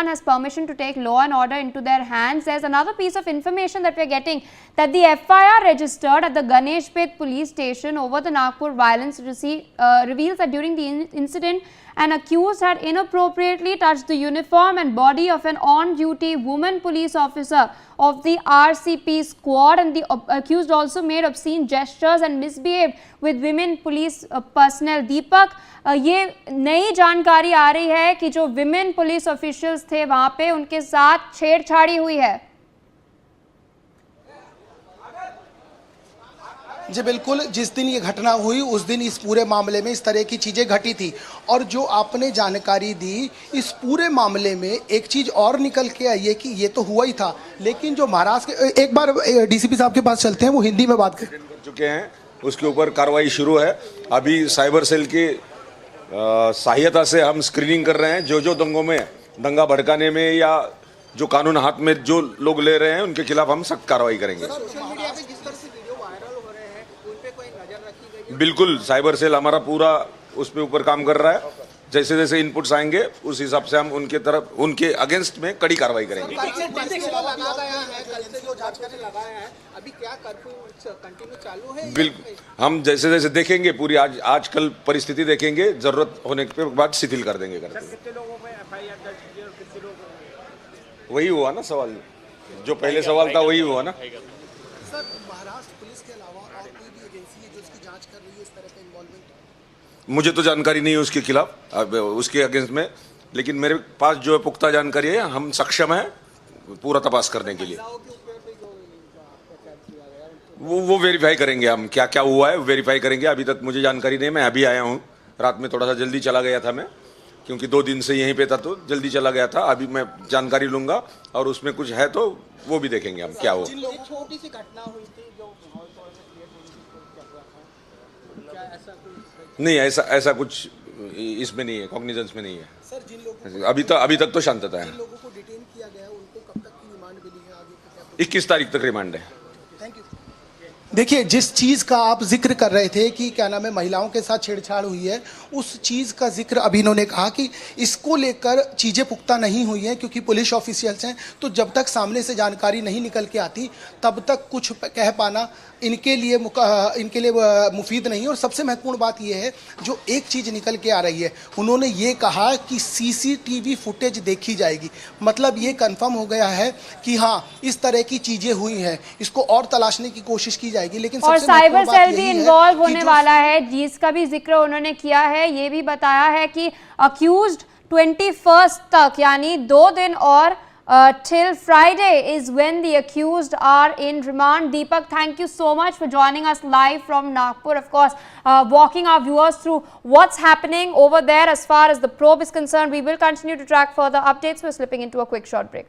has permission to take law and order into their hands. There's another piece of information that we're getting, that the FIR registered at the Ganeshpet police station over the Nagpur violence reveals that during the incident, an accused had inappropriately touched the uniform and body of an on-duty woman police officer of the RCP squad, and the accused also made obscene gestures and misbehaved with women police personnel. दीपक, ये नई जानकारी आ रही है कि जो women police officials थे वहां पे उनके साथ छेड़छाड़ी हुई है। जी बिल्कुल, जिस दिन ये घटना हुई उस दिन इस पूरे मामले में इस तरह की चीज़ें घटी थी, और जो आपने जानकारी दी इस पूरे मामले में एक चीज़ और निकल के आई है कि ये तो हुआ ही था, लेकिन जो महाराष्ट्र के, एक बार डीसीपी साहब के पास चलते हैं, वो हिंदी में बात कर चुके हैं, उसके ऊपर कार्रवाई शुरू है। अभी साइबर सेल की सहायता से हम स्क्रीनिंग कर रहे हैं, जो दंगों में दंगा भड़काने में या जो कानून हाथ में जो लोग ले रहे हैं उनके खिलाफ हम सख्त कार्रवाई करेंगे। बिल्कुल, साइबर सेल हमारा पूरा उस पे ऊपर काम कर रहा है। जैसे जैसे इनपुट्स आएंगे उस हिसाब से हम उनके अगेंस्ट में कड़ी कार्रवाई करेंगे। बिल्कुल, हम जैसे जैसे देखेंगे पूरी आजकल परिस्थिति देखेंगे, जरूरत होने के बाद शिथिल कर देंगे। वही हुआ ना सवाल, जो पहले सवाल था वही हुआ ना। मुझे तो जानकारी नहीं है उसके खिलाफ, उसके अगेंस्ट में, लेकिन मेरे पास जो है पुख्ता जानकारी है, हम सक्षम हैं पूरा तपास करने के लिए। वो वेरीफाई करेंगे, हम क्या क्या हुआ है वेरीफाई करेंगे। अभी तक मुझे जानकारी नहीं है, मैं अभी आया हूँ, रात में थोड़ा सा जल्दी चला गया था मैं, क्योंकि 2 दिन से यहीं पे था तो जल्दी चला गया था। अभी मैं जानकारी लूंगा और उसमें कुछ है तो वो भी देखेंगे हम क्या हो। छोटी सी घटना हुई थी जो नहीं, ऐसा कुछ इसमें नहीं है, कॉग्निजेंस में नहीं है सर। जिन लोगों अभी तक तो शांतता है। जिन लोगों को डिटेन किया गया उनको कब तक की रिमांड मिली है? आगे 21 तारीख तक रिमांड है। Thank you. देखिए, जिस चीज़ का आप जिक्र कर रहे थे कि क्या नाम है, महिलाओं के साथ छेड़छाड़ हुई है, उस चीज़ का जिक्र अभी इन्होंने कहा कि इसको लेकर चीज़ें पुख्ता नहीं हुई हैं, क्योंकि पुलिस ऑफिशियल्स हैं, तो जब तक सामने से जानकारी नहीं निकल के आती तब तक कुछ कह पाना इनके लिए मुफीद नहीं। और सबसे महत्वपूर्ण बात यह है, जो एक चीज़ निकल के आ रही है, उन्होंने ये कहा कि सीसीटीवी फुटेज देखी जाएगी। मतलब ये कंफर्म हो गया है कि हाँ, इस तरह की चीज़ें हुई हैं, इसको और तलाशने की कोशिश की जाएगी। लेकिन और साइबर सेल भी इन्वॉल्व होने वाला है, जिसका भी जिक्र उन्होंने किया है। ये भी बताया है कि अक्यूज्ड 21 तक, यानी 2 दिन और till Friday is when the accused are in remand. Deepak, thank you so much for joining us live from Nagpur, of course, walking our viewers through what's happening over there as far as the probe is concerned. We will continue to track further updates. We're slipping into a quick short break.